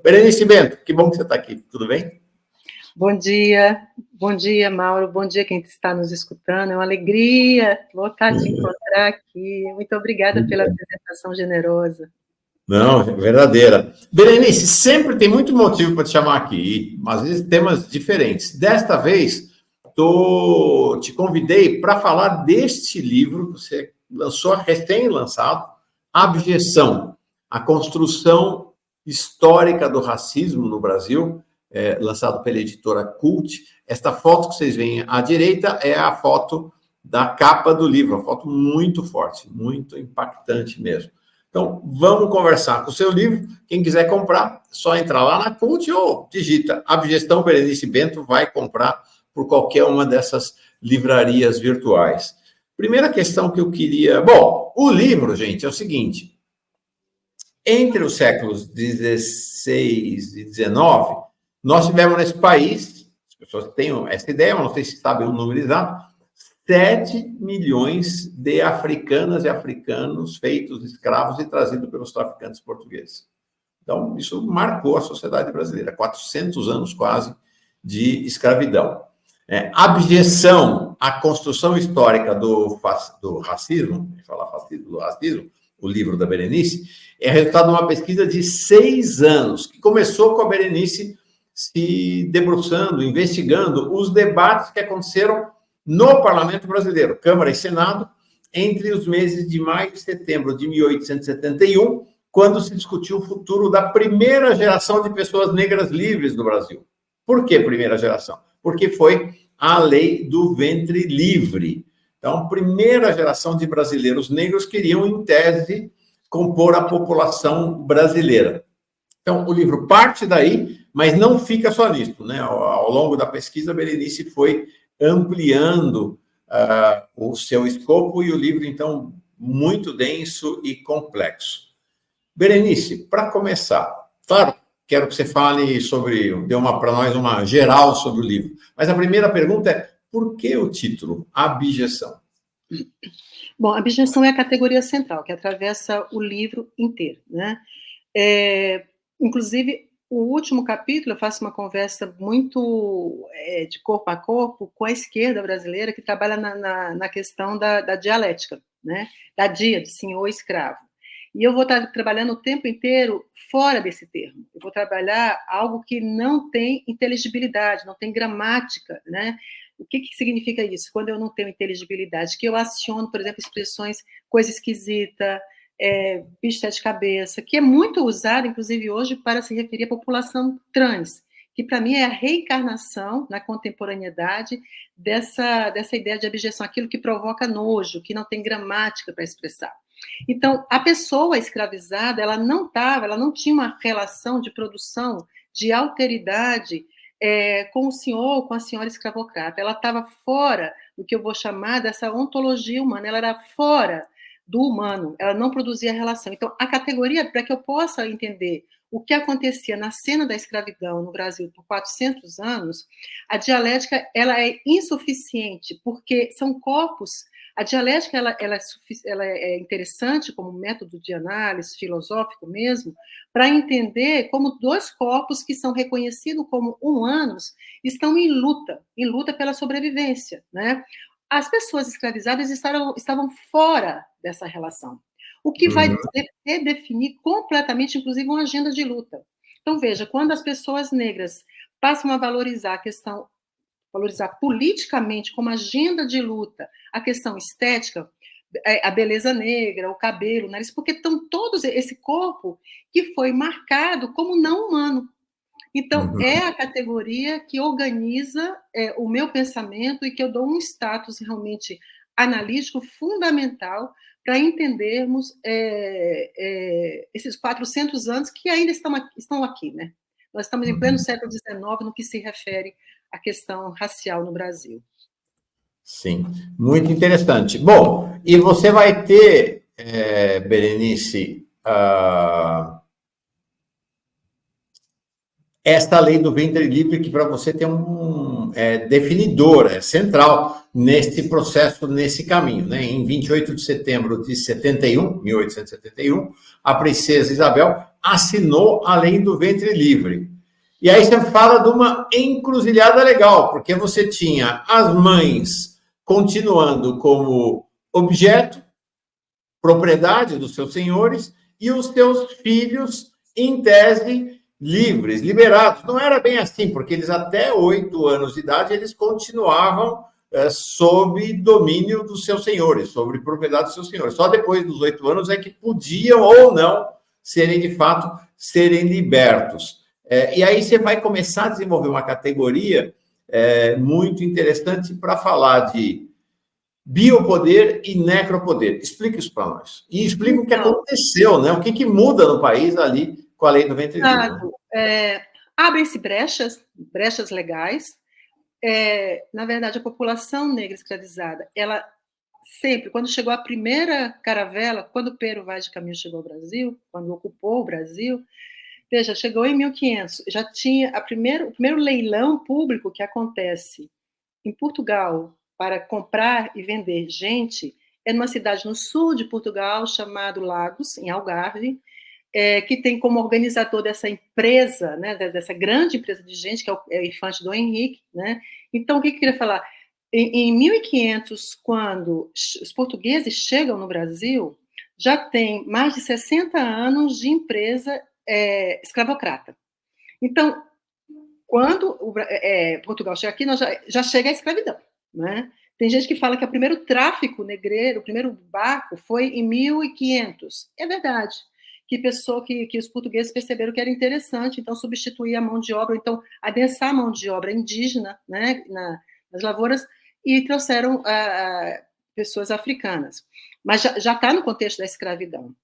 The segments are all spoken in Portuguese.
Berenice Bento, que bom que você está aqui, tudo bem? Bom dia, Mauro, bom dia quem está nos escutando, é uma alegria voltar a te encontrar aqui, muito obrigada pela apresentação generosa. Não, verdadeira. Berenice, sempre tem muito motivo para te chamar aqui, às vezes temas diferentes. Desta vez, te convidei para falar deste livro que você lançou, recém-lançado, Abjeção, a construção histórica do racismo no Brasil, lançado pela editora Cult. Esta foto que vocês veem à direita é a foto da capa do livro, uma foto muito forte, muito impactante mesmo. Então, vamos conversar com o seu livro. Quem quiser comprar, só entrar lá na Cult ou digita Abjeção Berenice Bento, vai comprar por qualquer uma dessas livrarias virtuais. Primeira questão que eu queria... Bom, o livro, gente, é o seguinte. Entre os séculos XVI e XIX, nós tivemos nesse país, as pessoas têm essa ideia, mas não sei se sabem o número exato, 7 milhões de africanas e africanos feitos escravos e trazidos pelos traficantes portugueses. Então, isso marcou a sociedade brasileira, 400 anos quase de escravidão. Abjeção à construção histórica do racismo, falar fascismo, do racismo, o livro da Berenice, é resultado de uma pesquisa de 6 anos, que começou com a Berenice se debruçando, investigando os debates que aconteceram no Parlamento Brasileiro, Câmara e Senado, entre os meses de maio e setembro de 1871, quando se discutiu o futuro da primeira geração de pessoas negras livres do Brasil. Por que primeira geração? Porque foi a lei do ventre livre. Então, primeira geração de brasileiros negros queriam, em tese, compor a população brasileira. Então, o livro parte daí, mas não fica só nisso, né? Ao longo da pesquisa, a Berenice foi ampliando o seu escopo e o livro, então, muito denso e complexo. Berenice, para começar, claro, quero que você fale dê para nós uma geral sobre o livro, mas a primeira pergunta é, por que o título, Abjeção? Bom, a abjeção é a categoria central, que atravessa o livro inteiro, né? Inclusive, o último capítulo, eu faço uma conversa muito de corpo a corpo com a esquerda brasileira, que trabalha na questão da dialética, né? Da dia, de senhor escravo. E eu vou estar trabalhando o tempo inteiro fora desse termo. Eu vou trabalhar algo que não tem inteligibilidade, não tem gramática, né? O que significa isso? Quando eu não tenho inteligibilidade, que eu aciono, por exemplo, expressões coisa esquisita, bicho de sete cabeças, que é muito usado, inclusive hoje, para se referir à população trans, que para mim é a reencarnação na contemporaneidade dessa ideia de abjeção, aquilo que provoca nojo, que não tem gramática para expressar. Então, a pessoa escravizada, ela não tinha uma relação de produção, de alteridade com o senhor, com a senhora escravocrata. Ela estava fora do que eu vou chamar dessa ontologia humana, ela era fora do humano, ela não produzia relação. Então, a categoria, para que eu possa entender o que acontecia na cena da escravidão no Brasil por 400 anos, a dialética ela é insuficiente, porque são corpos. A dialética ela é interessante como método de análise filosófico mesmo, para entender como dois corpos que são reconhecidos como humanos estão em luta pela sobrevivência, né? As pessoas escravizadas estavam fora dessa relação, o que vai redefinir completamente, inclusive, uma agenda de luta. Então, veja, quando as pessoas negras passam a valorizar politicamente como agenda de luta a questão estética, a beleza negra, o cabelo, o nariz, porque estão todos esse corpo que foi marcado como não humano. Então, é a categoria que organiza o meu pensamento e que eu dou um status realmente analítico fundamental para entendermos esses 400 anos que ainda estão aqui, né? Nós estamos em pleno século XIX no que se refere à questão racial no Brasil. Sim, muito interessante. Bom, e você vai ter, Berenice, esta lei do ventre livre, que para você tem definidor, é central nesse processo, nesse caminho, né? Em 28 de setembro de 1871, a princesa Isabel assinou a Lei do Ventre Livre. E aí você fala de uma encruzilhada legal, porque você tinha as mães continuando como objeto, propriedade dos seus senhores, e os seus filhos, em tese, livres, liberados. Não era bem assim, porque eles até 8 anos de idade, eles continuavam sob domínio dos seus senhores, sobre propriedade dos seus senhores. Só depois dos 8 anos é que podiam ou não serem, de fato, serem libertos. E aí você vai começar a desenvolver uma categoria muito interessante para falar de biopoder e necropoder. Explica isso para nós. E explica o que aconteceu, né? O que muda no país ali com a lei do ventre livre. Abrem-se brechas legais. Na verdade, a população negra escravizada, ela sempre, quando chegou a primeira caravela, quando Pero Vaz de Caminha chegou ao Brasil, quando ocupou o Brasil, veja, chegou em 1500, já tinha o primeiro leilão público que acontece em Portugal para comprar e vender gente, é numa cidade no sul de Portugal, chamado Lagos, em Algarve, que tem como organizador dessa empresa, né, dessa grande empresa de gente, que é o Infante Dom Henrique. Né? Então, o que eu queria falar? Em 1500, quando os portugueses chegam no Brasil, já tem mais de 60 anos de empresa escravocrata. Então, quando Portugal chega aqui, já chega a escravidão. Né? Tem gente que fala que o primeiro tráfico negreiro, o primeiro barco, foi em 1500. É verdade. Que os portugueses perceberam que era interessante, então, substituir a mão de obra, então, adensar a mão de obra indígena, né, nas lavouras, e trouxeram pessoas africanas. Mas já está no contexto da escravidão.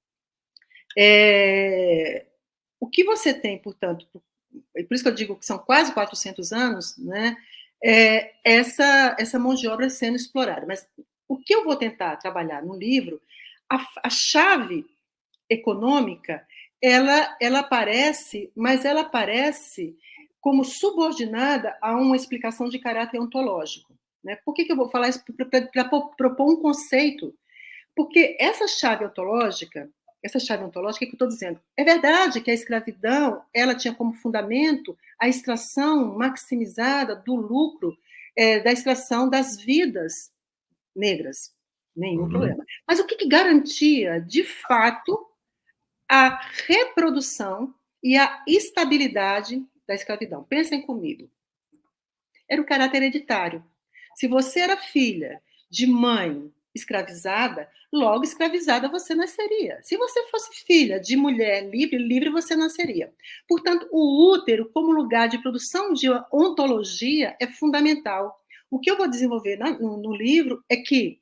O que você tem, portanto, e por isso que eu digo que são quase 400 anos, né, essa mão de obra sendo explorada. Mas o que eu vou tentar trabalhar no livro, a chave econômica, ela aparece, mas ela aparece como subordinada a uma explicação de caráter ontológico. Né? Por que eu vou falar isso? Para propor um conceito. Porque essa chave ontológica, que eu estou dizendo, é verdade que a escravidão ela tinha como fundamento a extração maximizada do lucro da extração das vidas negras. Nenhum problema. Mas o que garantia, de fato, a reprodução e a estabilidade da escravidão? Pensem comigo. Era o caráter hereditário. Se você era filha de mãe escravizada, logo escravizada você nasceria. Se você fosse filha de mulher livre você nasceria. Portanto, o útero, como lugar de produção de ontologia, é fundamental. O que eu vou desenvolver no livro é que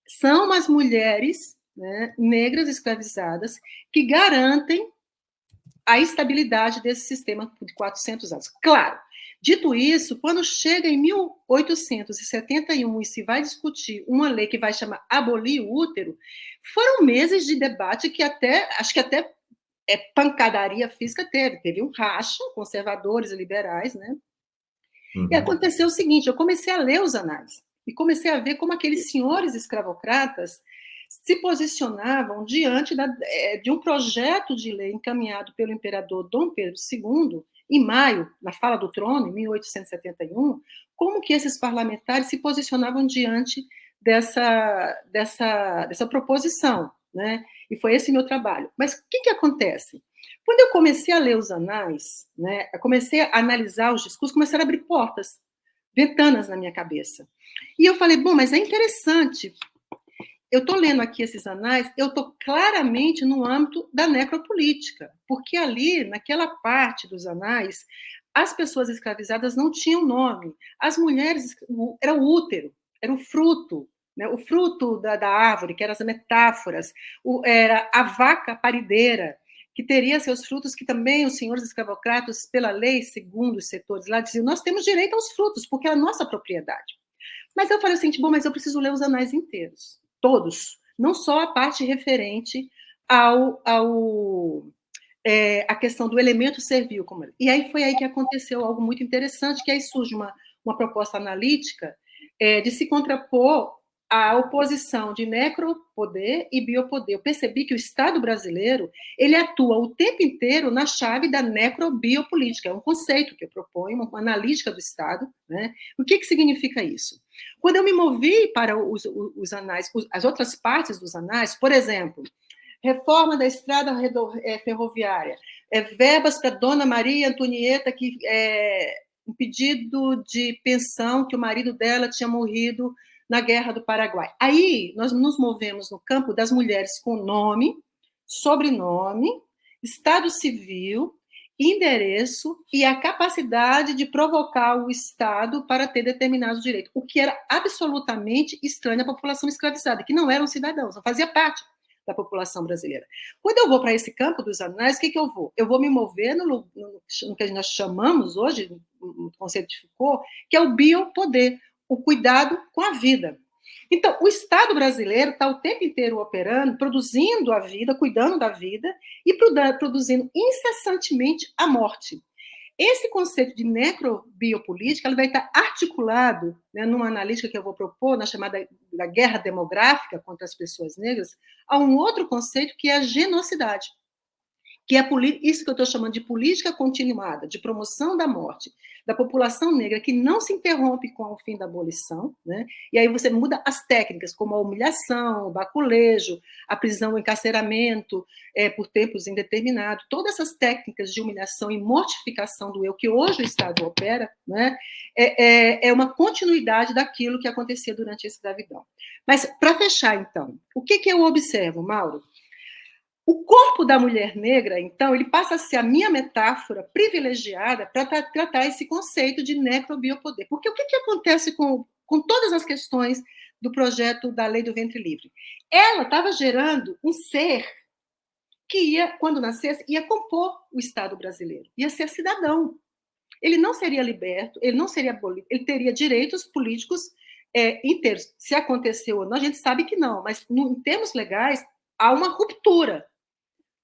são as mulheres, né, negras escravizadas que garantem a estabilidade desse sistema de 400 anos. Claro, dito isso, quando chega em 1871 e se vai discutir uma lei que vai chamar abolir o útero, foram meses de debate que acho que até pancadaria física teve um racha, conservadores e liberais, né? E aconteceu o seguinte, eu comecei a ler os anais e comecei a ver como aqueles senhores escravocratas se posicionavam diante de um projeto de lei encaminhado pelo imperador Dom Pedro II, em maio, na Fala do Trono, em 1871, como que esses parlamentares se posicionavam diante dessa proposição. Né? E foi esse meu trabalho. Mas o que acontece? Quando eu comecei a ler os anais, né, eu comecei a analisar os discursos, começaram a abrir portas, ventanas na minha cabeça. E eu falei, bom, mas é interessante. Eu estou lendo aqui esses anais, eu estou claramente no âmbito da necropolítica, porque ali, naquela parte dos anais, as pessoas escravizadas não tinham nome. As mulheres, era o útero, era o fruto, né, o fruto da árvore, que eram as metáforas, era a vaca parideira, que teria seus frutos, que também os senhores escravocratas, pela lei, segundo os setores lá, diziam, nós temos direito aos frutos, porque é a nossa propriedade. Mas eu falei assim, bom, mas eu preciso ler os anais inteiros, todos, não só a parte referente a questão do elemento servil. E aí foi aí que aconteceu algo muito interessante, que aí surge uma proposta analítica de se contrapor a oposição de necropoder e biopoder. Eu percebi que o Estado brasileiro, ele atua o tempo inteiro na chave da necrobiopolítica. É um conceito que eu proponho, uma analítica do Estado, né? O que significa isso? Quando eu me movi para os anais, as outras partes dos anais, por exemplo, reforma da estrada ferroviária, verbas para Dona Maria Antonieta, que um pedido de pensão que o marido dela tinha morrido na Guerra do Paraguai. Aí, nós nos movemos no campo das mulheres com nome, sobrenome, estado civil, endereço e a capacidade de provocar o Estado para ter determinados direitos, o que era absolutamente estranho à população escravizada, que não eram cidadãos, não fazia parte da população brasileira. Quando eu vou para esse campo dos anais, o que eu vou? Eu vou me mover no que nós chamamos hoje, no conceito de Foucault, que é o biopoder, o cuidado com a vida. Então, o Estado brasileiro está o tempo inteiro operando, produzindo a vida, cuidando da vida e produzindo incessantemente a morte. Esse conceito de necrobiopolítica ele vai estar articulado, né, numa analítica que eu vou propor, na chamada da guerra demográfica contra as pessoas negras, a um outro conceito que é a genocidade, que é isso que eu estou chamando de política continuada, de promoção da morte da população negra, que não se interrompe com o fim da abolição, né? E aí você muda as técnicas, como a humilhação, o baculejo, a prisão, o encarceramento por tempos indeterminados, todas essas técnicas de humilhação e mortificação do eu, que hoje o Estado opera, né? É uma continuidade daquilo que acontecia durante a escravidão. Mas, para fechar, então, o que eu observo, Mauro? O corpo da mulher negra, então, ele passa a ser a minha metáfora privilegiada para tratar esse conceito de necrobiopoder. Porque o que acontece com todas as questões do projeto da Lei do Ventre Livre? Ela estava gerando um ser que ia, quando nascesse, ia compor o Estado brasileiro, ia ser cidadão. Ele não seria liberto, ele não seria abolido, ele teria direitos políticos inteiros. Se aconteceu ou não, a gente sabe que não, mas em termos legais, há uma ruptura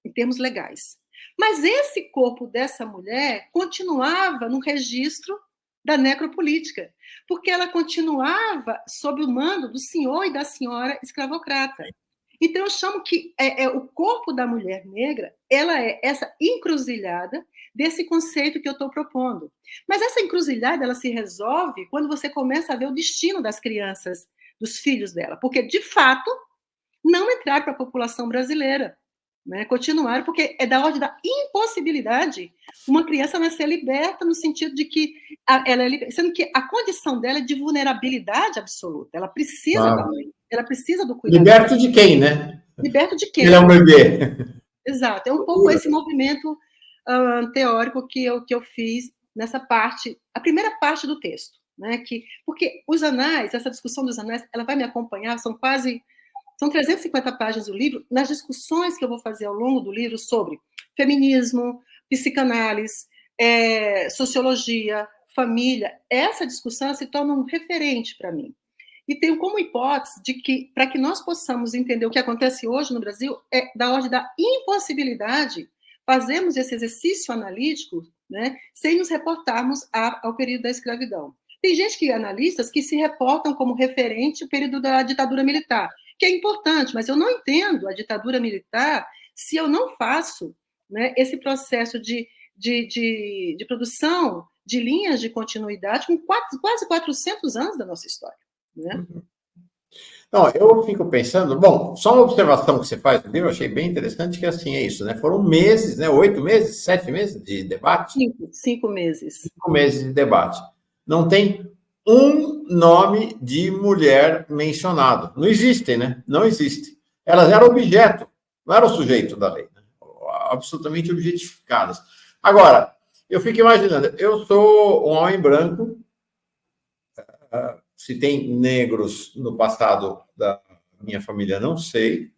em termos legais. Mas esse corpo dessa mulher continuava no registro da necropolítica, porque ela continuava sob o mando do senhor e da senhora escravocrata. Então, eu chamo que o corpo da mulher negra, ela é essa encruzilhada desse conceito que eu estou propondo. Mas essa encruzilhada, ela se resolve quando você começa a ver o destino das crianças, dos filhos dela, porque, de fato, não entraram para a população brasileira, né? Continuaram, porque é da ordem da impossibilidade uma criança nascer liberta, no sentido de que ela é liberta, sendo que a condição dela é de vulnerabilidade absoluta, ela precisa da mãe, ela precisa do cuidado. Liberto de quem, né? Liberto de quem? Ele é um bebê. Exato, é um pouco esse movimento teórico que eu fiz nessa parte, a primeira parte do texto, né? Porque os anais, essa discussão dos anais, ela vai me acompanhar, são 350 páginas do livro, nas discussões que eu vou fazer ao longo do livro sobre feminismo, psicanálise, sociologia, família. Essa discussão se torna um referente para mim. E tenho como hipótese de que, para que nós possamos entender o que acontece hoje no Brasil, é da ordem da impossibilidade fazermos esse exercício analítico, né, sem nos reportarmos ao período da escravidão. Tem gente, analistas, que se reportam como referente o período da ditadura militar, que é importante, mas eu não entendo a ditadura militar se eu não faço, né, esse processo de produção de linhas de continuidade com quase 400 anos da nossa história. Né? Não, eu fico pensando, bom, só uma observação que você faz no livro, eu achei bem interessante, que assim é isso, né? Foram meses, né? 8 meses, 7 meses de debate? 5 meses. 5 meses de debate. Não tem um nome de mulher mencionado. Não existem, né? Não existe. Elas eram objeto, não era o sujeito da lei, né? Absolutamente objetificadas. Agora, eu fico imaginando, eu sou um homem branco, se tem negros no passado da minha família, não sei.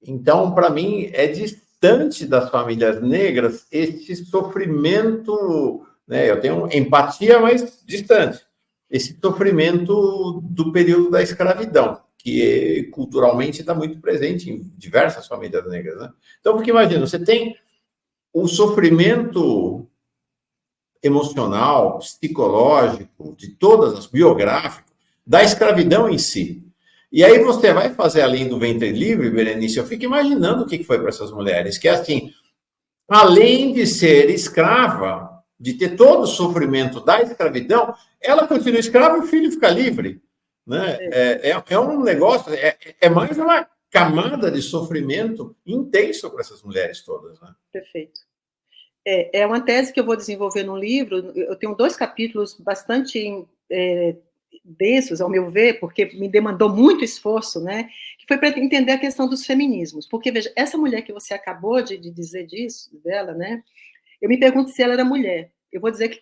Então, para mim, é distante das famílias negras esse sofrimento, né? Eu tenho empatia, mas distante. Esse sofrimento do período da escravidão, que culturalmente está muito presente em diversas famílias negras, né? Então, porque imagina, você tem o sofrimento emocional, psicológico, de todas as biográficas, da escravidão em si. E aí você vai fazer além do ventre livre, Berenice, eu fico imaginando o que foi para essas mulheres, que assim, além de ser escrava, de ter todo o sofrimento da escravidão, ela continua escrava e o filho fica livre. Né? É um negócio, é mais uma camada de sofrimento intenso para essas mulheres todas. Né? Perfeito. É uma tese que eu vou desenvolver no livro. Eu tenho 2 capítulos bastante densos, ao meu ver, porque me demandou muito esforço, né? Que foi para entender a questão dos feminismos. Porque, veja, essa mulher que você acabou de dizer disso, dela, né? Eu me pergunto se ela era mulher. Eu vou dizer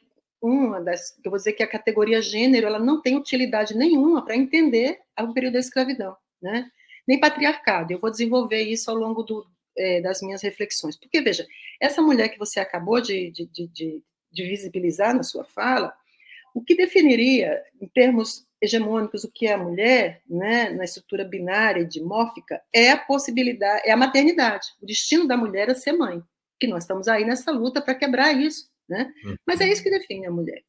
que a categoria gênero, ela não tem utilidade nenhuma para entender o período da escravidão, né? Nem patriarcado. Eu vou desenvolver isso ao longo das minhas reflexões. Porque, veja, essa mulher que você acabou de visibilizar na sua fala, o que definiria, em termos hegemônicos, o que é a mulher, né, na estrutura binária e dimórfica, é a possibilidade, é a maternidade. O destino da mulher é ser mãe. Que nós estamos aí nessa luta para quebrar isso, né? Mas é isso que define a mulher,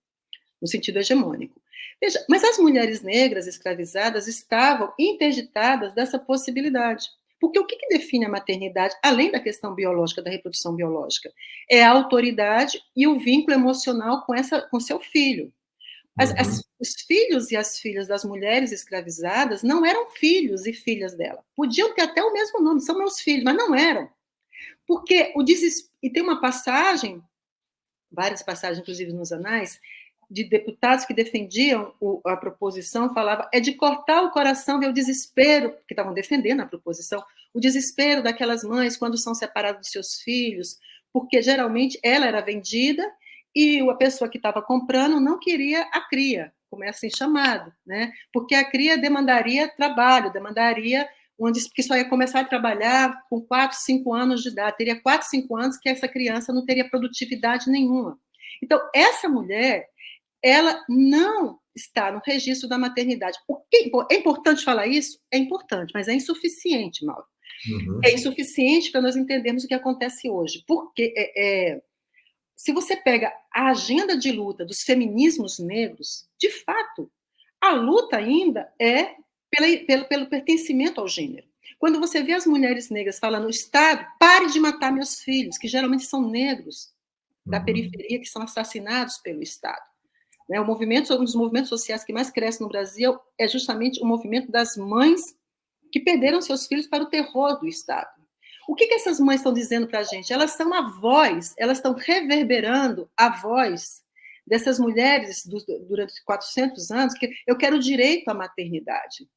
no sentido hegemônico. Veja, mas as mulheres negras escravizadas estavam interditadas dessa possibilidade. Porque o que define a maternidade, além da questão biológica, da reprodução biológica? É a autoridade e o vínculo emocional com seu filho. Os filhos e as filhas das mulheres escravizadas não eram filhos e filhas dela. Podiam ter até o mesmo nome, são meus filhos, mas não eram. Porque e tem uma passagem, várias passagens, inclusive nos anais, de deputados que defendiam a proposição, falava, é de cortar o coração ver o desespero, que estavam defendendo a proposição, o desespero daquelas mães quando são separadas dos seus filhos, porque geralmente ela era vendida e a pessoa que estava comprando não queria a cria, como é assim chamado, né? Porque a cria demandaria trabalho, que só ia começar a trabalhar com 4, 5 anos de idade, teria 4, 5 anos que essa criança não teria produtividade nenhuma. Então, essa mulher, ela não está no registro da maternidade. É importante falar isso? É importante, mas é insuficiente, Mauro. É insuficiente para nós entendermos o que acontece hoje. Porque se você pega a agenda de luta dos feminismos negros, de fato, a luta ainda é pelo pertencimento ao gênero. Quando você vê as mulheres negras falando, o Estado, pare de matar meus filhos, que geralmente são negros da periferia, que são assassinados pelo Estado. Um dos movimentos sociais que mais cresce no Brasil é justamente o movimento das mães que perderam seus filhos para o terror do Estado. O que essas mães estão dizendo para a gente? Elas são a voz, elas estão reverberando a voz dessas mulheres durante 400 anos, que eu quero direito à maternidade.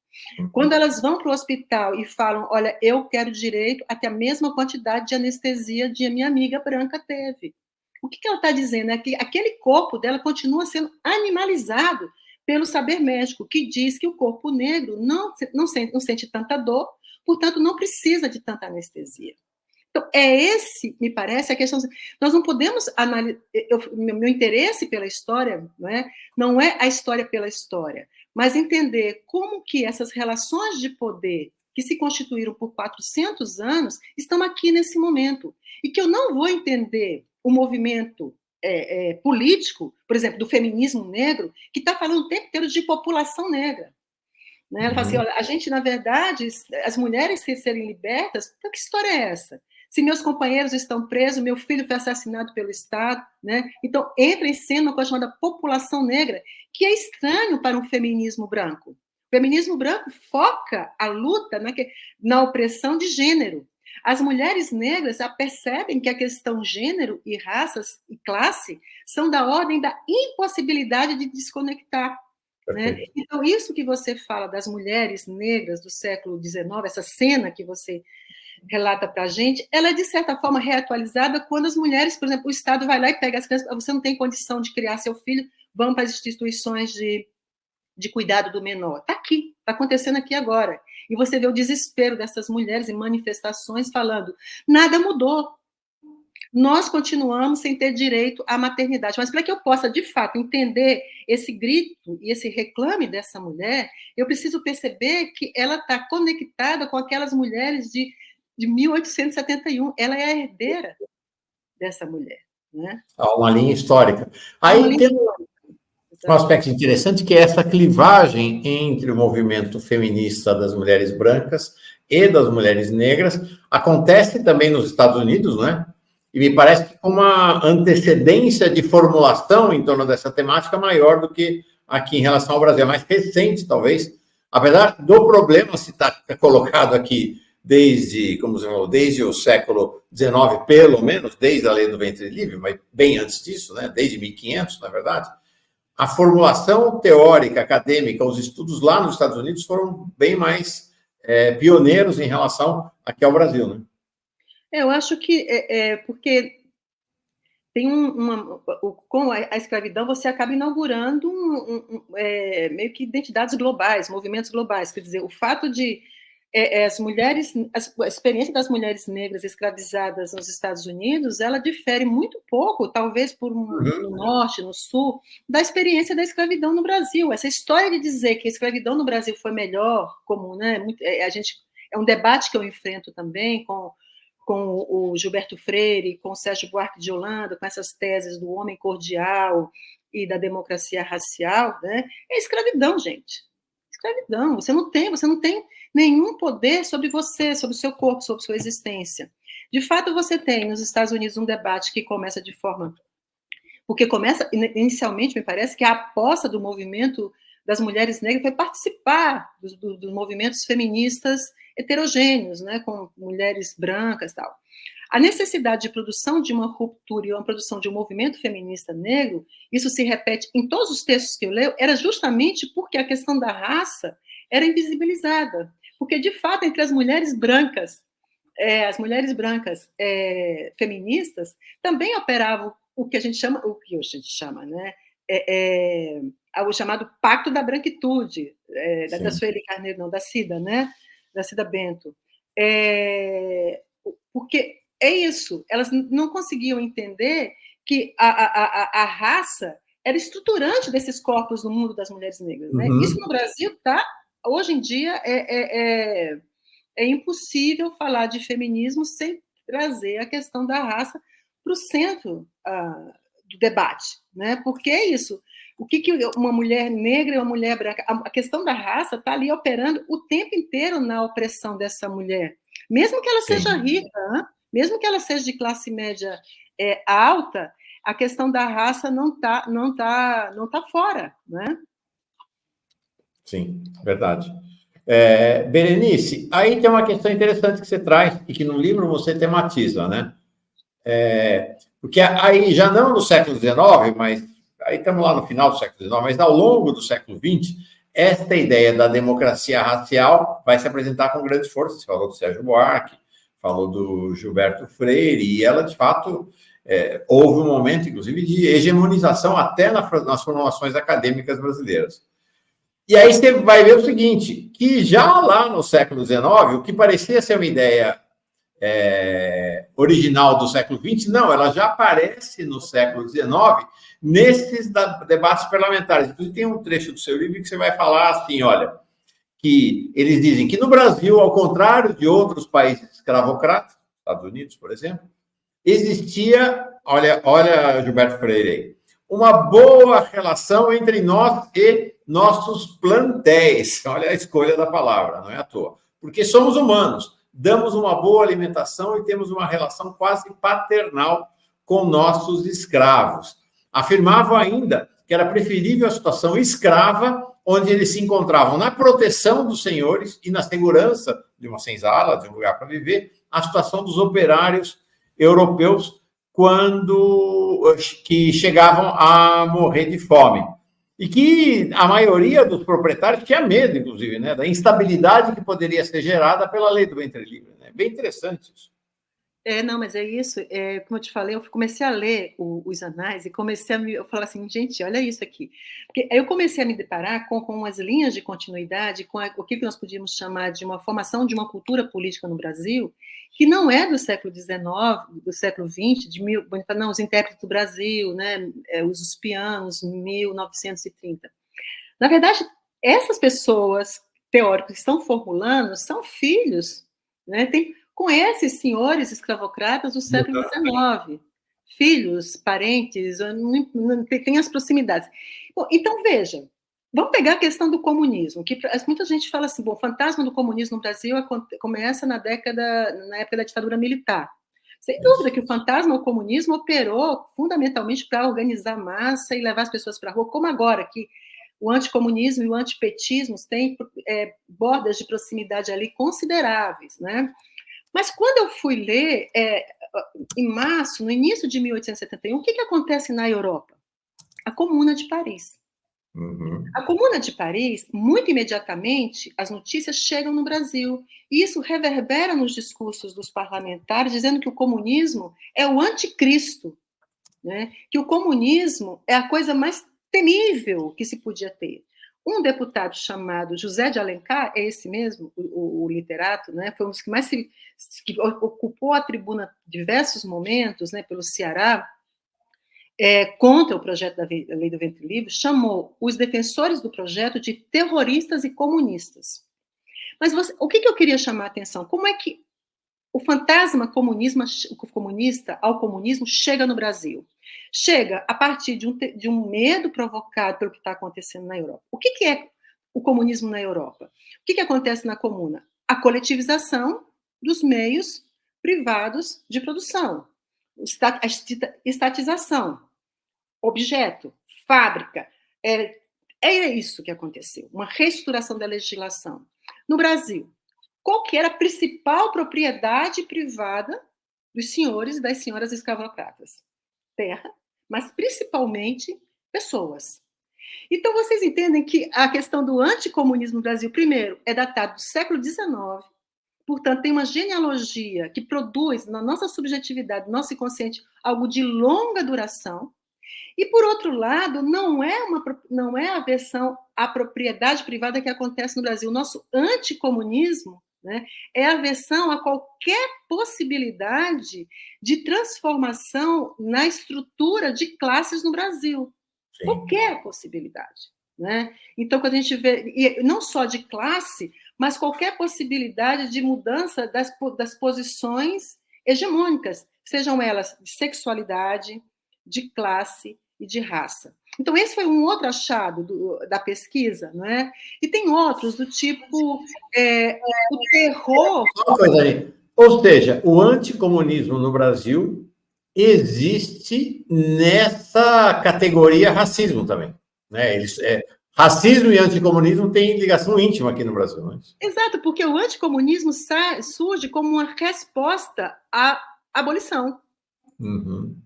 Quando elas vão para o hospital e falam, olha, eu quero direito a ter a mesma quantidade de anestesia que a minha amiga branca teve. O que ela está dizendo é que aquele corpo dela continua sendo animalizado pelo saber médico, que diz que o corpo negro não sente tanta dor, portanto, não precisa de tanta anestesia. Então, me parece, a questão. Nós não podemos analisar. Meu interesse pela história não é a história pela história, mas entender como que essas relações de poder que se constituíram por 400 anos estão aqui nesse momento. E que eu não vou entender o movimento político, por exemplo, do feminismo negro, que está falando o tempo inteiro de população negra. Né? Ela fala assim, olha, a gente, na verdade, as mulheres serem libertas, então que história é essa? Se meus companheiros estão presos, meu filho foi assassinado pelo Estado, né? Então entra em cena uma coisa chamada população negra, que é estranho para um feminismo branco. O feminismo branco foca a luta na opressão de gênero. As mulheres negras percebem que a questão gênero e raças e classe são da ordem da impossibilidade de desconectar. Né? Então, isso que você fala das mulheres negras do século XIX, essa cena que você relata para a gente, ela é, de certa forma, reatualizada quando as mulheres, por exemplo, o Estado vai lá e pega as crianças, você não tem condição de criar seu filho, vão para as instituições de cuidado do menor. Está aqui, está acontecendo aqui agora. E você vê o desespero dessas mulheres em manifestações falando, nada mudou. Nós continuamos sem ter direito à maternidade. Mas para que eu possa, de fato, entender esse grito e esse reclame dessa mulher, eu preciso perceber que ela está conectada com aquelas mulheres de 1871. Ela é a herdeira dessa mulher. Né? Há uma linha histórica. Aí, Um aspecto interessante que é essa clivagem entre o movimento feminista das mulheres brancas e das mulheres negras acontece também nos Estados Unidos, não é? E me parece que com uma antecedência de formulação em torno dessa temática maior do que aqui em relação ao Brasil, é mais recente, talvez, apesar do problema se está colocado aqui desde, como você falou, desde o século XIX, pelo menos, desde a lei do ventre livre, mas bem antes disso, né? Desde 1500, na verdade. A formulação teórica, acadêmica, os estudos lá nos Estados Unidos foram bem mais pioneiros em relação aqui ao Brasil, né? Eu acho que porque tem com a escravidão você acaba inaugurando meio que identidades globais, movimentos globais. Quer dizer, o fato de as mulheres, a experiência das mulheres negras escravizadas nos Estados Unidos, ela difere muito pouco, talvez no norte, no sul, da experiência da escravidão no Brasil. Essa história de dizer que a escravidão no Brasil foi melhor, como, né, é um debate que eu enfrento também com o Gilberto Freire, com o Sérgio Buarque de Holanda, com essas teses do homem cordial e da democracia racial, né? É escravidão, gente. Escravidão. Você não tem nenhum poder sobre você, sobre o seu corpo, sobre sua existência. De fato, você tem nos Estados Unidos um debate que começa de forma... Porque começa, inicialmente, me parece que a aposta do movimento das mulheres negras foi participar dos movimentos feministas heterogêneos, né, com mulheres brancas e tal. A necessidade de produção de uma ruptura e uma produção de um movimento feminista negro, isso se repete em todos os textos que eu leio, era justamente porque a questão da raça era invisibilizada. Porque, de fato, entre as mulheres brancas feministas, também operavam o que a gente chama, né, o chamado Pacto da Branquitude, da Sueli Carneiro, não, da Cida, né? Da Cida Bento. Porque é isso, elas não conseguiam entender que a raça era estruturante desses corpos no mundo das mulheres negras. Né? Isso no Brasil hoje em dia é impossível falar de feminismo sem trazer a questão da raça para o centro do debate, né? Porque é isso. O que uma mulher negra e uma mulher branca... A questão da raça está ali operando o tempo inteiro na opressão dessa mulher. Mesmo que ela seja rica, né? Mesmo que ela seja de classe média alta, a questão da raça não tá fora, né? Sim, verdade. Berenice, aí tem uma questão interessante que você traz e que no livro você tematiza, né? Porque aí, já não no século XIX, mas aí estamos lá no final do século XIX, mas ao longo do século XX, esta ideia da democracia racial vai se apresentar com grande força. Você falou do Sérgio Buarque, falou do Gilberto Freire, e ela, de fato, houve um momento, inclusive, de hegemonização até nas formações acadêmicas brasileiras. E aí você vai ver o seguinte, que já lá no século XIX, o que parecia ser uma ideia original do século XX, não, ela já aparece no século XIX nesses debates parlamentares. Inclusive, tem um trecho do seu livro que você vai falar assim, olha, que eles dizem que no Brasil, ao contrário de outros países escravocratas, Estados Unidos, por exemplo, existia, olha Gilberto Freire aí, uma boa relação entre nós e nossos plantéis. Olha a escolha da palavra, não é à toa. Porque somos humanos, damos uma boa alimentação e temos uma relação quase paternal com nossos escravos. Afirmavam ainda que era preferível a situação escrava, onde eles se encontravam na proteção dos senhores e na segurança de uma senzala, de um lugar para viver, a situação dos operários europeus que chegavam a morrer de fome. E que a maioria dos proprietários tinha medo, inclusive, né, da instabilidade que poderia ser gerada pela lei do ventre livre. Né? Bem interessante isso. Não, mas é isso. Como eu te falei, eu comecei a ler os anais e comecei eu falar assim, gente, olha isso aqui. Porque aí eu comecei a me deparar com umas linhas de continuidade, com o que nós podíamos chamar de uma formação de uma cultura política no Brasil, que não é do século XIX, do século XX, os intérpretes do Brasil, né, os uspianos, 1930. Na verdade, essas pessoas teóricas que estão formulando são filhos, né, com esses senhores escravocratas do século XIX. filhos, parentes, tem as proximidades. Bom, então, veja, vamos pegar a questão do comunismo, que muita gente fala assim, bom, o fantasma do comunismo no Brasil começa na época da ditadura militar. Sem dúvida que o fantasma do comunismo operou fundamentalmente para organizar massa e levar as pessoas para a rua, como agora, que o anticomunismo e o antipetismo têm bordas de proximidade ali consideráveis, né? Mas quando eu fui ler, em março, no início de 1871, o que acontece na Europa? A Comuna de Paris. Uhum. A Comuna de Paris, muito imediatamente, as notícias chegam no Brasil. E isso reverbera nos discursos dos parlamentares, dizendo que o comunismo é o anticristo, né? Que o comunismo é a coisa mais temível que se podia ter. Um deputado chamado José de Alencar, é esse mesmo, o literato, né? Foi um dos que mais que ocupou a tribuna em diversos momentos, né, pelo Ceará, contra o projeto da Lei do Ventre Livre, chamou os defensores do projeto de terroristas e comunistas. Mas o que eu queria chamar a atenção? Como é que o fantasma comunista ao comunismo chega no Brasil? Chega a partir de um medo provocado pelo que está acontecendo na Europa. O que é o comunismo na Europa? O que acontece na Comuna? A coletivização dos meios privados de produção, a estatização, objeto, fábrica. É isso que aconteceu, uma reestruturação da legislação. No Brasil, qual que era a principal propriedade privada dos senhores e das senhoras escravocratas? Terra, mas principalmente pessoas. Então, vocês entendem que a questão do anticomunismo no Brasil, primeiro, é datado do século XIX, portanto, tem uma genealogia que produz, na nossa subjetividade, no nosso inconsciente, algo de longa duração. E, por outro lado, não é a versão à propriedade privada que acontece no Brasil. O nosso anticomunismo, né, é a aversão a qualquer possibilidade de transformação na estrutura de classes no Brasil. Sim. Qualquer possibilidade. Né? Então, quando a gente vê, e não só de classe, mas qualquer possibilidade de mudança das posições hegemônicas, sejam elas de sexualidade, de classe e de raça. Então, esse foi um outro achado da pesquisa, não é? E tem outros do tipo o terror. Uma coisa aí. Ou seja, o anticomunismo no Brasil existe nessa categoria racismo também. Né? Racismo e anticomunismo têm ligação íntima aqui no Brasil. Não é? Exato, porque o anticomunismo surge como uma resposta à abolição. Uhum.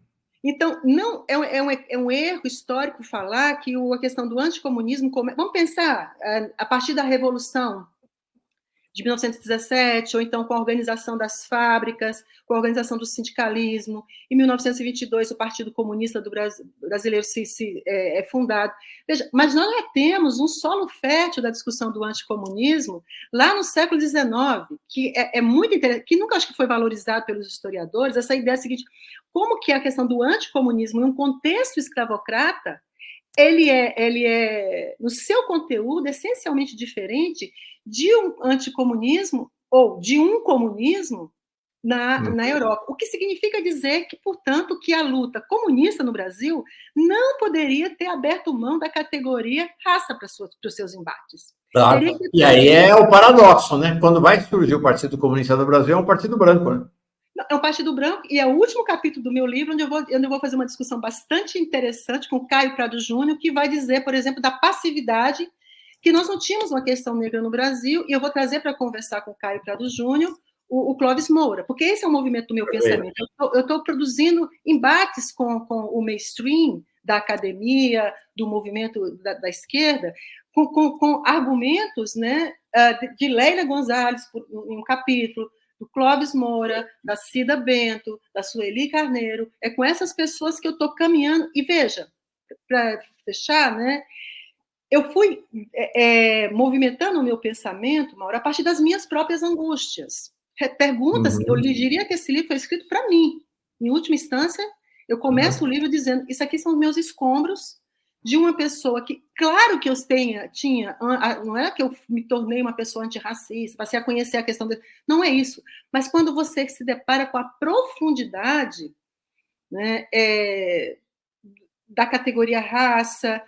Então, não é um erro histórico falar que a questão do anticomunismo... Vamos pensar a partir da Revolução de 1917, ou então com a organização das fábricas, com a organização do sindicalismo. Em 1922, o Partido Comunista do Brasileiro é fundado. Veja, mas nós já temos um solo fértil da discussão do anticomunismo lá no século XIX, que é muito interessante, que nunca acho que foi valorizado pelos historiadores, essa ideia seguinte, como que a questão do anticomunismo, em um contexto escravocrata, ele é, no seu conteúdo, essencialmente diferente de um anticomunismo ou de um comunismo na Europa. O que significa dizer que, portanto, que a luta comunista no Brasil não poderia ter aberto mão da categoria raça para os seus embates. Claro. E aí é o paradoxo, né? Quando vai surgir o Partido Comunista do Brasil, é um partido branco, né? É um partido branco, e é o último capítulo do meu livro, onde eu vou fazer uma discussão bastante interessante com o Caio Prado Júnior, que vai dizer, por exemplo, da passividade, que nós não tínhamos uma questão negra no Brasil, e eu vou trazer para conversar com o Caio Prado Júnior o Clóvis Moura, porque esse é o movimento do meu pensamento. Eu estou produzindo embates com o mainstream da academia, do movimento da esquerda, com argumentos, né, de Leila Gonzalez, em um capítulo, do Clóvis Moura, da Cida Bento, da Sueli Carneiro. É com essas pessoas que eu estou caminhando. E veja, para fechar, né, eu fui movimentando o meu pensamento, Mauro, a partir das minhas próprias angústias. Perguntas, eu lhe diria que esse livro foi escrito para mim. Em última instância, eu começo o livro dizendo, isso aqui são os meus escombros de uma pessoa que, claro que eu tinha, não é que eu me tornei uma pessoa antirracista, passei a conhecer a questão não é isso, mas quando você se depara com a profundidade né, da categoria raça,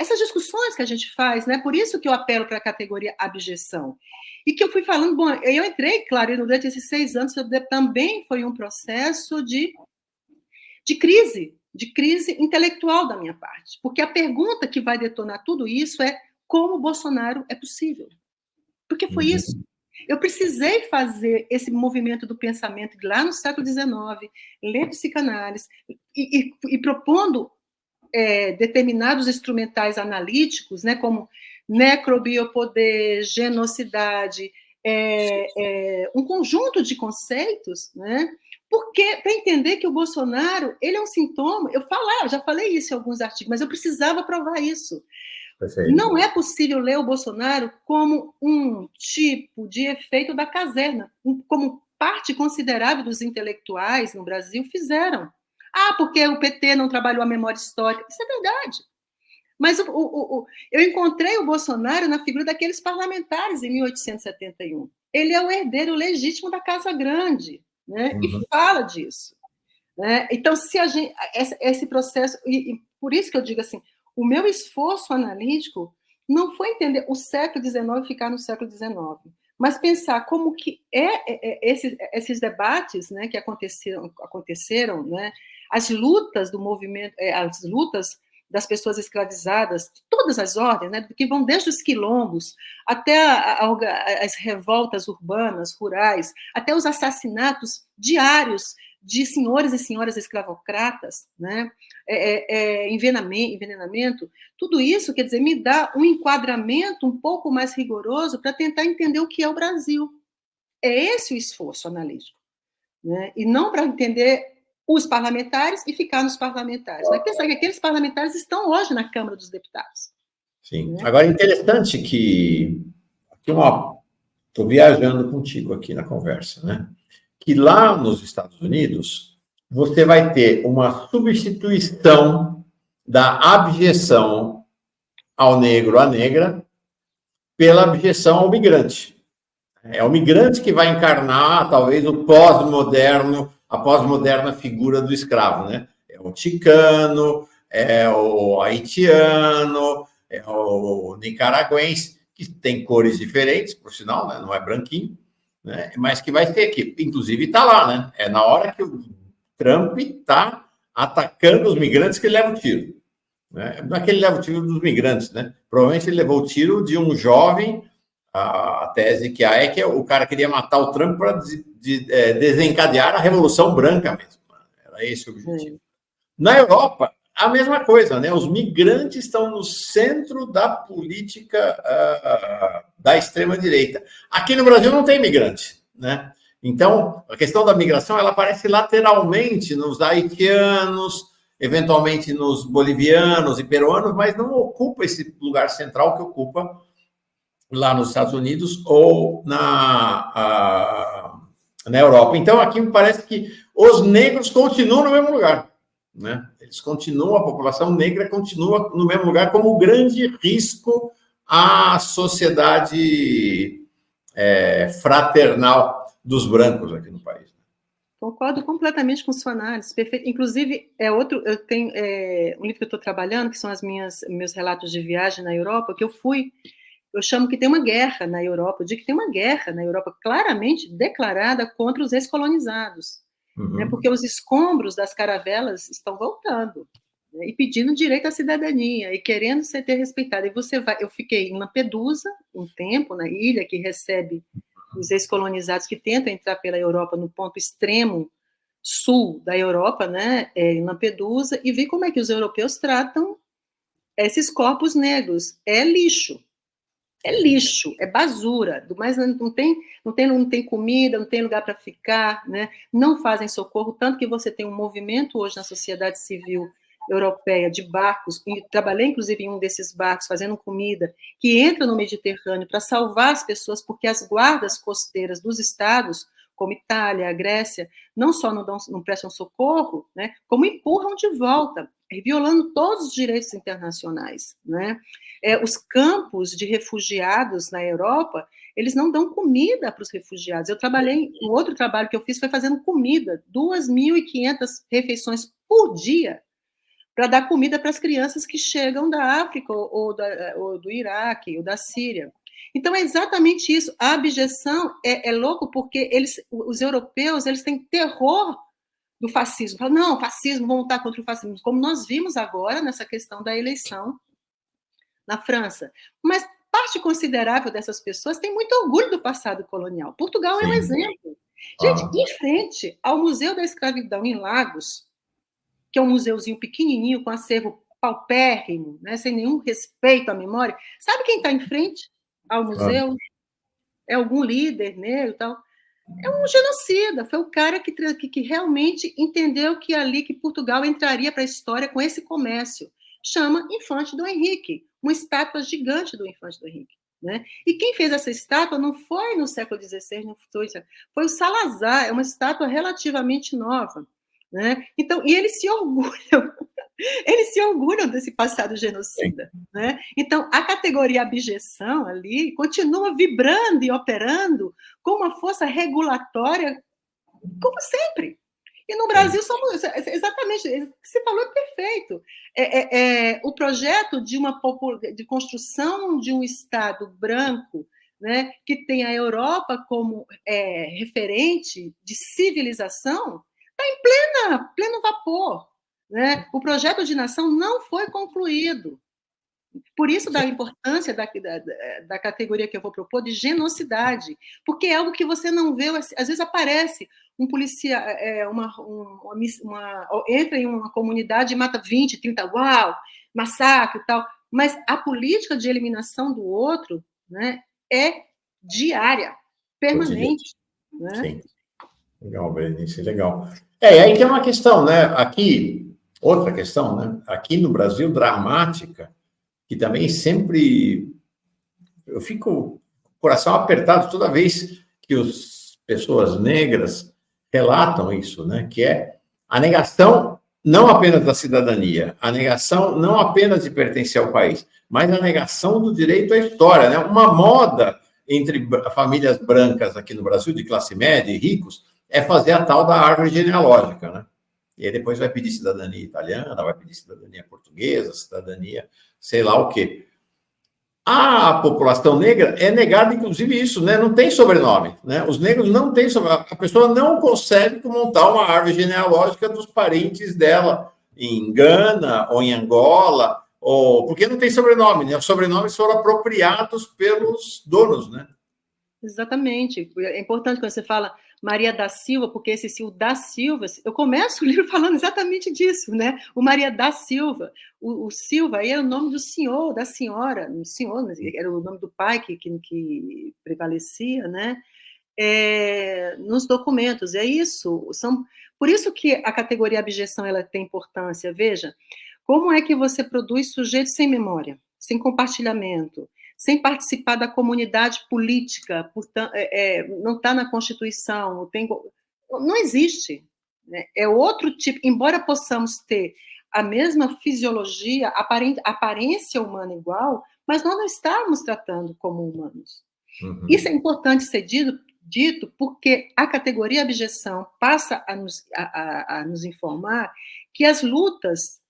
essas discussões que a gente faz, né? Por isso que eu apelo para a categoria abjeção. E que eu fui falando, bom, eu entrei, claro, durante esses 6 anos também foi um processo de crise intelectual da minha parte, porque a pergunta que vai detonar tudo isso é como Bolsonaro é possível. Porque foi isso. Eu precisei fazer esse movimento do pensamento lá no século XIX, ler psicanálise e propondo determinados instrumentais analíticos, né, como necrobiopoder, genocidade, um conjunto de conceitos, né, porque para entender que o Bolsonaro ele é um sintoma, eu já falei isso em alguns artigos, mas eu precisava provar isso. Perfeito. Não é possível ler o Bolsonaro como um tipo de efeito da caserna, como parte considerável dos intelectuais no Brasil fizeram. Porque o PT não trabalhou a memória histórica. Isso é verdade. Mas eu encontrei o Bolsonaro na figura daqueles parlamentares em 1871. Ele é o herdeiro legítimo da Casa Grande, né? E fala disso. Né? Então, se a gente, esse processo, e por isso que eu digo assim, o meu esforço analítico não foi entender o século XIX e ficar no século XIX, mas pensar como que esses debates, né, que aconteceram, né, as lutas do movimento, as lutas das pessoas escravizadas, de todas as ordens, né, que vão desde os quilombos até as revoltas urbanas, rurais, até os assassinatos diários de senhores e senhoras escravocratas, né, envenenamento, tudo isso, quer dizer, me dá um enquadramento um pouco mais rigoroso para tentar entender o que é o Brasil. É esse o esforço analítico, né? E não para entender os parlamentares e ficar nos parlamentares. Mas pensar que aqueles parlamentares estão hoje na Câmara dos Deputados. Sim. Né? Agora, é interessante que estou viajando contigo aqui na conversa, né? Que lá nos Estados Unidos, você vai ter uma substituição da abjeção ao negro, à negra, pela abjeção ao migrante. É o migrante que vai encarnar, talvez, o pós-moderno, a pós-moderna figura do escravo, né? É o ticano, é o haitiano, é o nicaragüense, que tem cores diferentes, por sinal, né? Não é branquinho, né? Mas que vai ter aqui. Inclusive, está lá, né? É na hora que o Trump está atacando os migrantes que ele leva o tiro. Né? Não é que ele leva o tiro dos migrantes, né? Provavelmente ele levou o tiro de um jovem. A tese que há é que o cara queria matar o Trump para desencadear a Revolução Branca mesmo. Era esse o objetivo. Na Europa, a mesma coisa, né? Os migrantes estão no centro da política da extrema-direita. Aqui no Brasil não tem imigrante, né? Então, a questão da migração, ela aparece lateralmente nos haitianos, eventualmente nos bolivianos e peruanos, mas não ocupa esse lugar central que ocupa lá nos Estados Unidos ou na Europa. Então, aqui me parece que os negros continuam no mesmo lugar, né? Eles continuam, a população negra continua no mesmo lugar como grande risco à sociedade fraternal dos brancos aqui no país. Concordo completamente com sua análise, perfeito. Inclusive, eu tenho um livro que eu estou trabalhando, que são meus relatos de viagem na Europa, que eu chamo que tem uma guerra na Europa, eu digo que tem uma guerra na Europa claramente declarada contra os ex-colonizados, né, porque os escombros das caravelas estão voltando, né, e pedindo direito à cidadania, e querendo ser respeitado. E eu fiquei em Lampedusa um tempo, na ilha que recebe os ex-colonizados que tentam entrar pela Europa no ponto extremo sul da Europa, né, em Lampedusa, e vi como é que os europeus tratam esses corpos negros. É lixo, é basura, mas não tem comida, não tem lugar para ficar, né? Não fazem socorro, tanto que você tem um movimento hoje na sociedade civil europeia de barcos, e trabalhei inclusive em um desses barcos fazendo comida, que entra no Mediterrâneo para salvar as pessoas, porque as guardas costeiras dos estados, como Itália, a Grécia, não só não prestam socorro, né, como empurram de volta violando todos os direitos internacionais, né? Os campos de refugiados na Europa, eles não dão comida para os refugiados. Um outro trabalho que eu fiz foi fazendo comida, 2.500 refeições por dia, para dar comida para as crianças que chegam da África, ou do Iraque, ou da Síria. Então, é exatamente isso. A abjeção é louco, porque os europeus, eles têm terror do fascismo. Falam, não, fascismo, vamos lutar contra o fascismo, como nós vimos agora nessa questão da eleição na França. Mas parte considerável dessas pessoas tem muito orgulho do passado colonial. Portugal é um exemplo. Gente, em frente ao Museu da Escravidão em Lagos, que é um museuzinho pequenininho, com acervo paupérrimo, né, sem nenhum respeito à memória, sabe quem está em frente ao museu? É algum líder negro e tal. É um genocida, foi o cara que realmente entendeu que ali que Portugal entraria para a história com esse comércio. Chama Infante Dom Henrique, uma estátua gigante do Infante Dom Henrique. Né? E quem fez essa estátua não foi no século XVI, não foi o Salazar, é uma estátua relativamente nova. Né? Então, e eles se orgulham desse passado genocida. Né? Então, a categoria abjeção ali continua vibrando e operando com uma força regulatória, como sempre. E no Brasil somos exatamente, o que você falou é perfeito. O projeto de construção de um Estado branco, né, que tem a Europa como referente de civilização, está em pleno vapor. Né? O projeto de nação não foi concluído. Por isso, da importância da categoria que eu vou propor de genocidade, porque é algo que você não vê, às vezes aparece um policial, entra em uma comunidade e mata 20, 30, uau, massacre e tal, mas a política de eliminação do outro, né, é diária, permanente. Né? Sim. Legal, Berenice, legal. Aí tem uma questão, né? Aqui, outra questão, né? Aqui no Brasil, dramática, que também sempre eu fico com o coração apertado toda vez que as pessoas negras relatam isso, né? Que é a negação não apenas da cidadania, a negação não apenas de pertencer ao país, mas a negação do direito à história, né? Uma moda entre famílias brancas aqui no Brasil, de classe média e ricos, é fazer a tal da árvore genealógica, né? E aí depois vai pedir cidadania italiana, vai pedir cidadania portuguesa, cidadania sei lá o quê. A população negra é negada, inclusive, isso, né? Não tem sobrenome, né? Os negros não têm sobrenome. A pessoa não consegue montar uma árvore genealógica dos parentes dela em Gana ou em Angola, ou porque não tem sobrenome, né? Os sobrenomes foram apropriados pelos donos, né? Exatamente. É importante quando você fala Maria da Silva, porque esse o da Silva, eu começo o livro falando exatamente disso, né? O Maria da Silva. O Silva aí era o nome do senhor, da senhora, o senhor era o nome do pai que prevalecia, né? Nos documentos. É isso. Por isso que a categoria abjeção ela tem importância. Veja, como é que você produz sujeitos sem memória, sem compartilhamento, sem participar da comunidade política, portanto, não está na Constituição, não existe. Né? É outro tipo, embora possamos ter a mesma fisiologia, aparência humana igual, mas nós não estamos tratando como humanos. Uhum. Isso é importante ser dito porque a categoria abjeção passa a nos informar que as lutas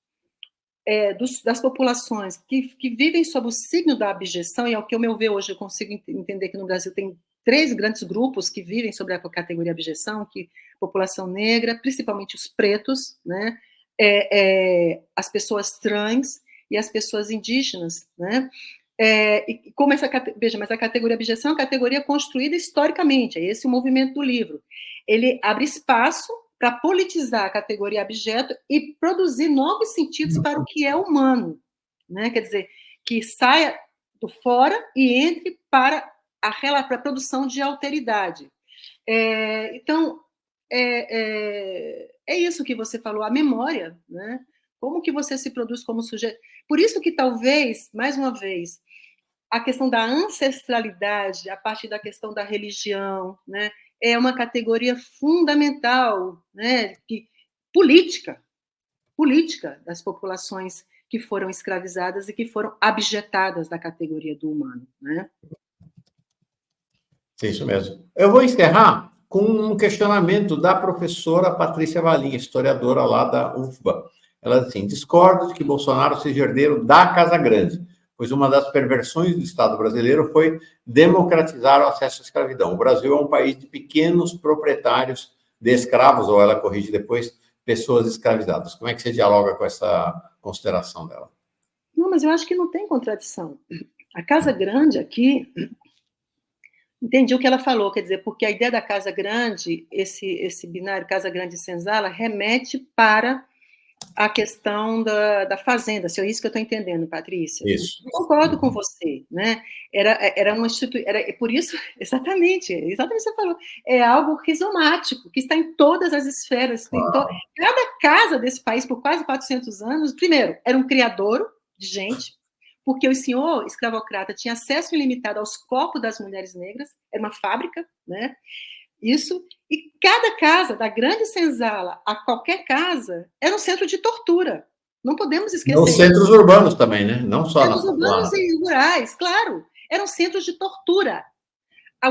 das populações que vivem sob o signo da abjeção, e ao que, ao meu ver, hoje eu consigo entender que no Brasil tem 3 grandes grupos que vivem sobre a categoria abjeção, que população negra, principalmente os pretos, né, as pessoas trans e as pessoas indígenas, né, e como veja, mas a categoria abjeção é uma categoria construída historicamente, é esse o movimento do livro. Ele abre espaço para politizar a categoria abjeto e produzir novos sentidos para o que é humano, né? Quer dizer, que saia do fora e entre para a produção de alteridade. Então, é isso que você falou, a memória, né? Como que você se produz como sujeito? Por isso que talvez, mais uma vez, a questão da ancestralidade, a partir da questão da religião, né? É uma categoria fundamental, né, política, política das populações que foram escravizadas e que foram abjetadas da categoria do humano, né? É isso mesmo. Eu vou encerrar com um questionamento da professora Patrícia Valim, historiadora lá da UFBA. Ela diz assim: discordo de que Bolsonaro seja herdeiro da Casa Grande, pois uma das perversões do Estado brasileiro foi democratizar o acesso à escravidão. O Brasil é um país de pequenos proprietários de escravos, ou ela corrige depois, pessoas escravizadas. Como é que você dialoga com essa consideração dela? Não, mas eu acho que não tem contradição. A Casa Grande aqui, entendi o que ela falou, quer dizer, porque a ideia da Casa Grande, esse binário Casa Grande e Senzala, remete para a questão da fazenda, se é isso que eu estou entendendo, Patrícia. Isso. Eu concordo com você, né? Era uma instituição, por isso, exatamente o que você falou, é algo rizomático, que está em todas as esferas, cada casa desse país, por quase 400 anos, primeiro, era um criadouro de gente, porque o senhor escravocrata tinha acesso ilimitado aos corpos das mulheres negras, era uma fábrica, né? Isso, e cada casa, da Grande Senzala a qualquer casa, era um centro de tortura. Não podemos esquecer. Nos centros urbanos também, né? Não só centros urbanos e rurais, claro. Eram centros de tortura.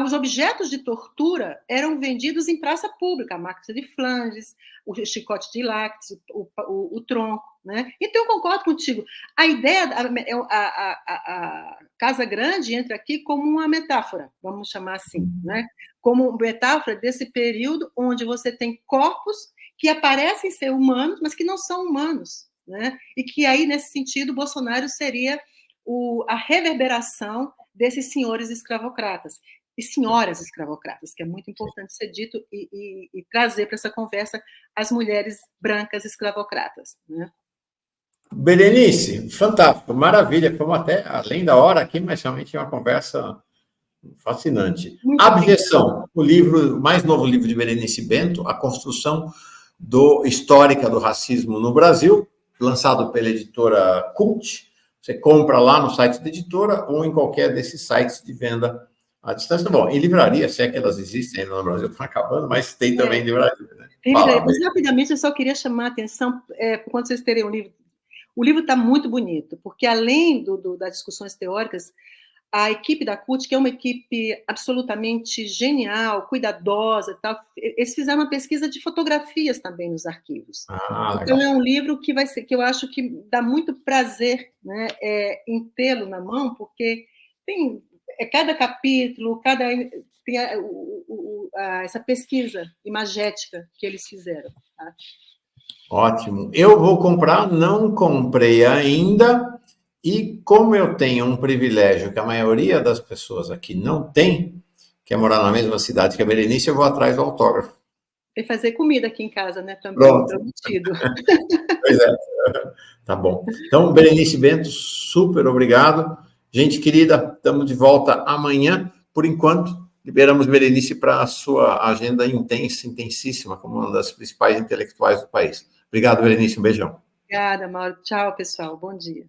Os objetos de tortura eram vendidos em praça pública, a máquina de flanges, o chicote de lácteos, o tronco, né? Então, eu concordo contigo. A ideia, a Casa Grande entra aqui como uma metáfora, vamos chamar assim, né? Como metáfora desse período onde você tem corpos que aparecem ser humanos, mas que não são humanos, né? E que aí, nesse sentido, Bolsonaro seria a reverberação desses senhores escravocratas e senhoras escravocratas, que é muito importante ser dito e trazer para essa conversa as mulheres brancas escravocratas, né? Berenice, fantástico, maravilha, fomos até além da hora aqui, mas realmente é uma conversa fascinante. Muito Abjeção, o mais novo livro de Berenice Bento, A Construção Histórica do Racismo no Brasil, lançado pela editora Cult. Você compra lá no site da editora ou em qualquer desses sites de venda à distância. Bom, em livraria, se é que elas existem ainda no Brasil, estão acabando, mas tem também em livraria. Né? Tem livraria. Mas, rapidamente, eu só queria chamar a atenção, quando vocês terem um livro. O livro está muito bonito, porque além das discussões teóricas, a equipe da CUT, que é uma equipe absolutamente genial, cuidadosa e tal, eles fizeram uma pesquisa de fotografias também nos arquivos. Então, é um livro que eu acho que dá muito prazer, né, em tê-lo na mão, porque tem cada capítulo, tem essa pesquisa imagética que eles fizeram. Tá? Ótimo. Eu vou comprar, não comprei ainda, e como eu tenho um privilégio que a maioria das pessoas aqui não tem, que é morar na mesma cidade que a Berenice, eu vou atrás do autógrafo. E fazer comida aqui em casa, né, também, Pronto. prometido. Pois é. Tá bom. Então, Berenice Bento, super obrigado. Gente querida, estamos de volta amanhã. Por enquanto, liberamos Berenice para a sua agenda intensa, intensíssima, como uma das principais intelectuais do país. Obrigado, Berenice. Um beijão. Obrigada, Mauro. Tchau, pessoal. Bom dia.